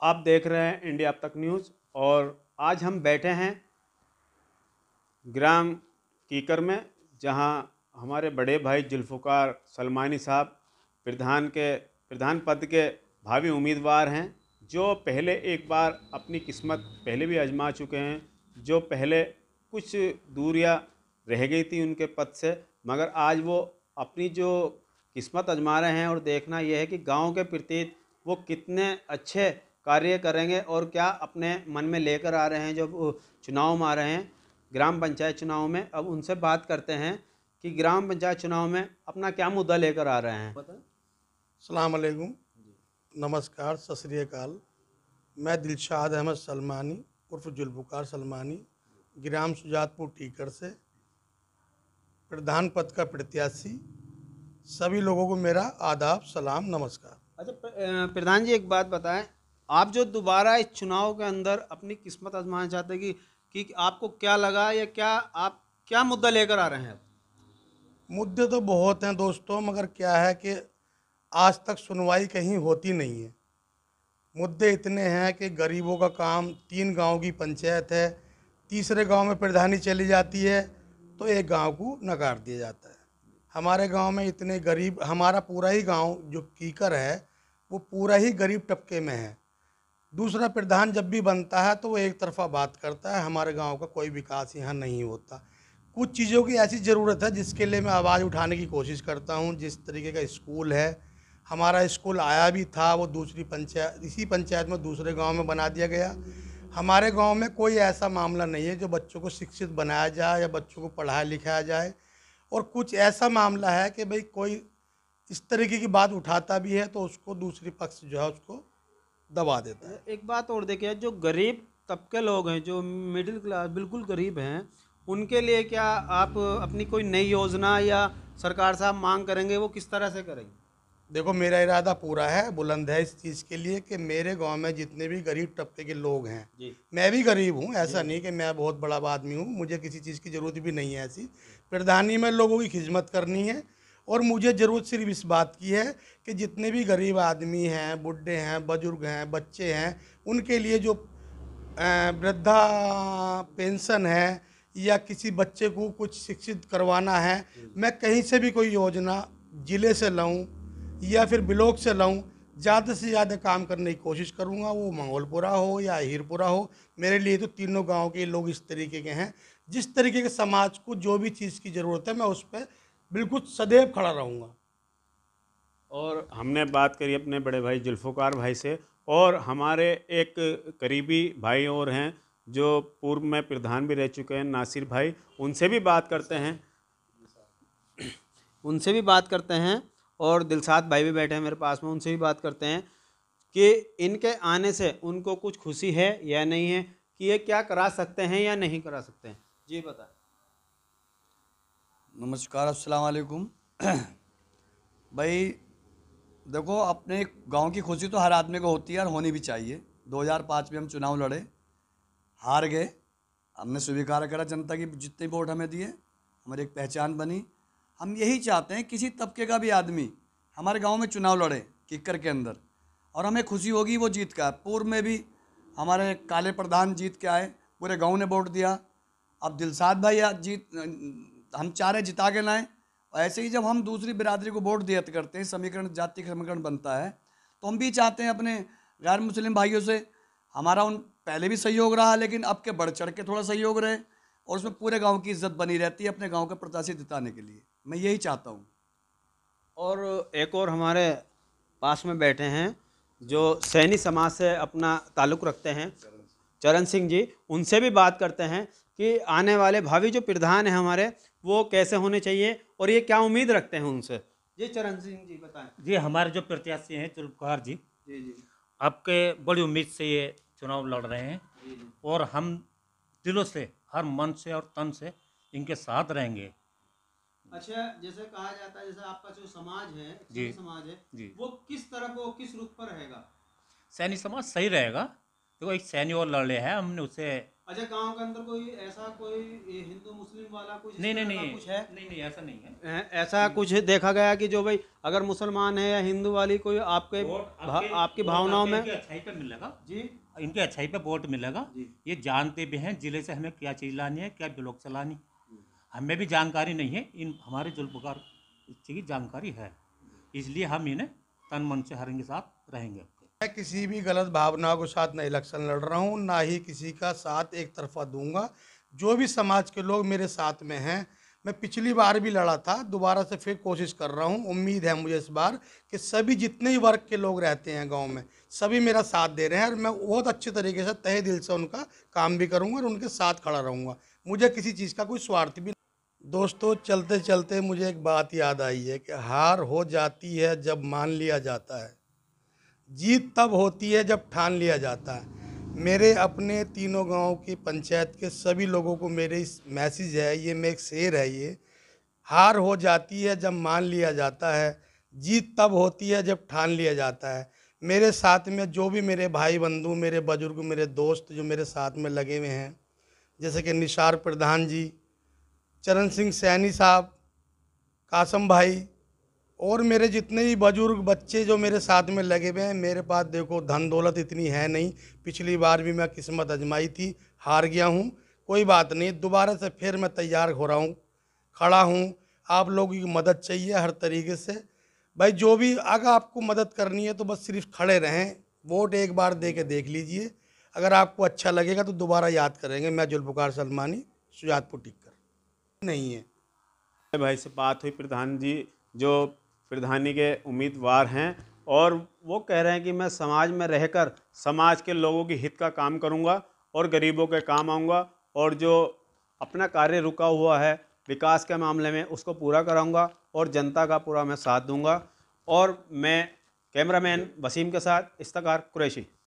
आप देख रहे हैं इंडिया अब तक न्यूज़। और आज हम बैठे हैं ग्राम कीकर में, जहां हमारे बड़े भाई जुल्फ़िकार सलमानी साहब प्रधान पद के भावी उम्मीदवार हैं, जो पहले एक बार अपनी किस्मत पहले भी आजमा चुके हैं। जो पहले कुछ दूरियां रह गई थी उनके पद से, मगर आज वो अपनी जो किस्मत आजमा रहे हैं। और देखना यह है कि गांव के प्रति वो कितने अच्छे कार्य करेंगे और क्या अपने मन में लेकर आ रहे हैं जब चुनाव में आ रहे हैं, ग्राम पंचायत चुनाव में। अब उनसे बात करते हैं कि ग्राम पंचायत चुनाव में अपना क्या मुद्दा लेकर आ रहे हैं। अस्सलाम वालेकुम, नमस्कार, सत श्री अकाल। मैं दिलशाद अहमद सलमानी उर्फ जुल्फ़िकार सलमानी, ग्राम सुजातपुर टीकर से प्रधान पद का प्रत्याशी। सभी लोगों को मेरा आदाब, सलाम, नमस्कार। अच्छा प्रधान जी, एक बात बताएं, आप जो दोबारा इस चुनाव के अंदर अपनी किस्मत आजमाना चाहते हैं कि आपको क्या लगा, या आप क्या मुद्दा लेकर आ रहे हैं। मुद्दे तो बहुत हैं दोस्तों, मगर क्या है कि आज तक सुनवाई कहीं होती नहीं है। मुद्दे इतने हैं कि गरीबों का काम, 3 गांव की पंचायत है, तीसरे गांव में प्रधानी चली जाती है तो एक गांव को नकार दिया जाता है। हमारे गांव में इतने गरीब, हमारा पूरा ही गांव जो कीकर है वो पूरा ही गरीब तबके में है। दूसरा प्रधान जब भी बनता है तो वो एक तरफा बात करता है, हमारे गांव का कोई विकास यहाँ नहीं होता। कुछ चीज़ों की ऐसी ज़रूरत है जिसके लिए मैं आवाज़ उठाने की कोशिश करता हूँ। जिस तरीके का स्कूल है, हमारा स्कूल आया भी था, वो दूसरी पंचायत, इसी पंचायत में दूसरे गांव में बना दिया गया। हमारे गांव में कोई ऐसा मामला नहीं है जो बच्चों को शिक्षित बनाया जाए या बच्चों को पढ़ाया लिखाया जाए। और कुछ ऐसा मामला है कि भाई कोई इस तरीके की बात उठाता भी है तो उसको दूसरी पक्ष जो है उसको दबा देता है। एक बात और देखिए, जो गरीब तबके लोग हैं, जो मिडिल क्लास बिल्कुल गरीब हैं, उनके लिए क्या आप अपनी कोई नई योजना या सरकार साहब मांग करेंगे, वो किस तरह से करेंगे। देखो, मेरा इरादा पूरा है, बुलंद है इस चीज़ के लिए कि मेरे गांव में जितने भी गरीब तबके के लोग हैं, मैं भी गरीब हूं, ऐसा नहीं कि मैं बहुत बड़ा आदमी हूं, मुझे किसी चीज़ की ज़रूरत भी नहीं है ऐसी। प्रधानी में लोगों की खिदमत करनी है। और मुझे ज़रूरत सिर्फ इस बात की है कि जितने भी गरीब आदमी हैं, बुढ़े हैं, बुजुर्ग हैं, बच्चे हैं, उनके लिए जो वृद्धा पेंशन है या किसी बच्चे को कुछ शिक्षित करवाना है, मैं कहीं से भी कोई योजना ज़िले से लाऊं या फिर ब्लॉक से लाऊं, ज़्यादा से ज़्यादा काम करने की कोशिश करूंगा। वो मंगोलपुरा हो या हीरपुरा हो, मेरे लिए तो तीनों गांव के लोग इस तरीके के हैं। जिस तरीके के समाज को जो भी चीज़ की ज़रूरत है मैं उस पर बिल्कुल सदैव खड़ा रहूँगा। और हमने बात करी अपने बड़े भाई जुल्फ़िकार भाई से, और हमारे एक करीबी भाई और हैं जो पूर्व में प्रधान भी रह चुके हैं, नासिर भाई। उनसे भी बात करते हैं और दिलसाद भाई भी बैठे हैं मेरे पास में, उनसे भी बात करते हैं कि इनके आने से उनको कुछ खुशी है या नहीं है, कि ये क्या करा सकते हैं या नहीं करा सकते हैं। जी बताएं। नमस्कार, अस्सलाम वालेकुम। भाई देखो, अपने गांव की खुशी तो हर आदमी को होती है और होनी भी चाहिए। 2005 में हम चुनाव लड़े, हार गए। हमने स्वीकार करा जनता की जितने वोट हमें दिए, हमारी एक पहचान बनी। हम यही चाहते हैं किसी तबके का भी आदमी हमारे गांव में चुनाव लड़े किक्कर के अंदर, और हमें खुशी होगी वो जीत का। पूर्व में भी हमारे काले प्रधान जीत के आए, पूरे गांव ने वोट दिया। अब दिलसाद भाई हम चाह रहे जिता के लाएँ। और ऐसे ही जब हम दूसरी बिरादरी को वोट दिया करते हैं, समीकरण, जाति समीकरण बनता है, तो हम भी चाहते हैं अपने गैर मुस्लिम भाइयों से हमारा उन पहले भी सहयोग रहा, लेकिन अब के बढ़ चढ़ के थोड़ा सहयोग रहे, और उसमें पूरे गांव की इज्जत बनी रहती है अपने गांव के प्रत्याशी जिताने के लिए। मैं यही चाहता हूँ। और एक और हमारे पास में बैठे हैं जो सैनी समाज से अपना ताल्लुक़ रखते हैं, चरण सिंह जी। उनसे भी बात करते हैं कि आने वाले भावी जो प्रधान हैं हमारे, वो कैसे होने चाहिए और ये क्या उम्मीद रखते हैं उनसे। जी चरण सिंह जी बताएं। जी, हमारे जो प्रत्याशी हैं जुल्फ़िकार जी, जी आपके बड़ी उम्मीद से ये चुनाव लड़ रहे हैं, और हम दिलों से, हर मन से और तन से इनके साथ रहेंगे। अच्छा, जैसे कहा जाता है, जैसे आपका जो समाज है, जी समाज है, जी, वो किस तरफ, वो किस रुख पर रहेगा। सैनी समाज सही रहेगा। देखो, एक सैनी और लड़ रहे हैं, हमने उसे अच्छा, गांव के अंदर कोई ऐसा कोई हिंदू मुस्लिम वाला कुछ नहीं नहीं इस तरह का नहीं कुछ है? नहीं ऐसा नहीं है। ऐसा कुछ देखा गया कि जो भाई अगर मुसलमान है या हिंदू वाली कोई आपके आपकी वोट भावनाओं आपके में इनकी अच्छाई पे मिलेगा जी इनके अच्छाई पे वोट मिलेगा। ये जानते भी हैं जिले से हमें क्या चीज़ लानी है, क्या ब्लॉक चलानी। हमें भी जानकारी नहीं है, इन हमारे जुल्फकार की जानकारी है, इसलिए हम इन्हें तन मन से हर इनके साथ रहेंगे। मैं किसी भी गलत भावना के साथ न इलेक्शन लड़ रहा हूँ, ना ही किसी का साथ एक तरफा दूंगा। जो भी समाज के लोग मेरे साथ में हैं, मैं पिछली बार भी लड़ा था, दोबारा से फिर कोशिश कर रहा हूँ। उम्मीद है मुझे इस बार कि सभी जितने ही वर्ग के लोग रहते हैं गांव में, सभी मेरा साथ दे रहे हैं और मैं बहुत अच्छे तरीके से तहे दिल से उनका काम भी करूँगा और उनके साथ खड़ा रहूँगा। मुझे किसी चीज़ का कोई स्वार्थ भी। दोस्तों, चलते चलते मुझे एक बात याद आई है कि हार हो जाती है जब मान लिया जाता है, जीत तब होती है जब ठान लिया जाता है। मेरे अपने तीनों गांव की पंचायत के सभी लोगों को मेरे इस मैसेज है, ये मैं एक शेर है ये, हार हो जाती है जब मान लिया जाता है, जीत तब होती है जब ठान लिया जाता है। मेरे साथ में जो भी मेरे भाई बंधु, मेरे बुजुर्ग, मेरे दोस्त जो मेरे साथ में लगे हुए हैं, जैसे कि निसार प्रधान जी, चरण सिंह सैनी साहब, कासम भाई, और मेरे जितने भी बुजुर्ग बच्चे जो मेरे साथ में लगे हुए हैं। मेरे पास देखो धन दौलत इतनी है नहीं, पिछली बार भी मैं किस्मत आजमाई थी, हार गया हूँ। कोई बात नहीं, दोबारा से फिर मैं तैयार हो रहा हूँ, खड़ा हूँ। आप लोगों की मदद चाहिए हर तरीके से भाई। जो भी अगर आपको मदद करनी है तो बस सिर्फ खड़े रहें, वोट एक बार दे के देख लीजिए। अगर आपको अच्छा लगेगा तो दोबारा याद करेंगे। मैं जुल्फ़िकार सलमानी, सुजातपुर टिक्कर नहीं है। भाई से बात हुई, प्रधान जी जो प्रधानी के उम्मीदवार हैं, और वो कह रहे हैं कि मैं समाज में रहकर समाज के लोगों की हित का काम करूंगा और गरीबों के काम आऊंगा, और जो अपना कार्य रुका हुआ है विकास के मामले में उसको पूरा कराऊंगा और जनता का पूरा मैं साथ दूंगा। और मैं कैमरामैन वसीम के साथ इफ्तिखार कुरैशी।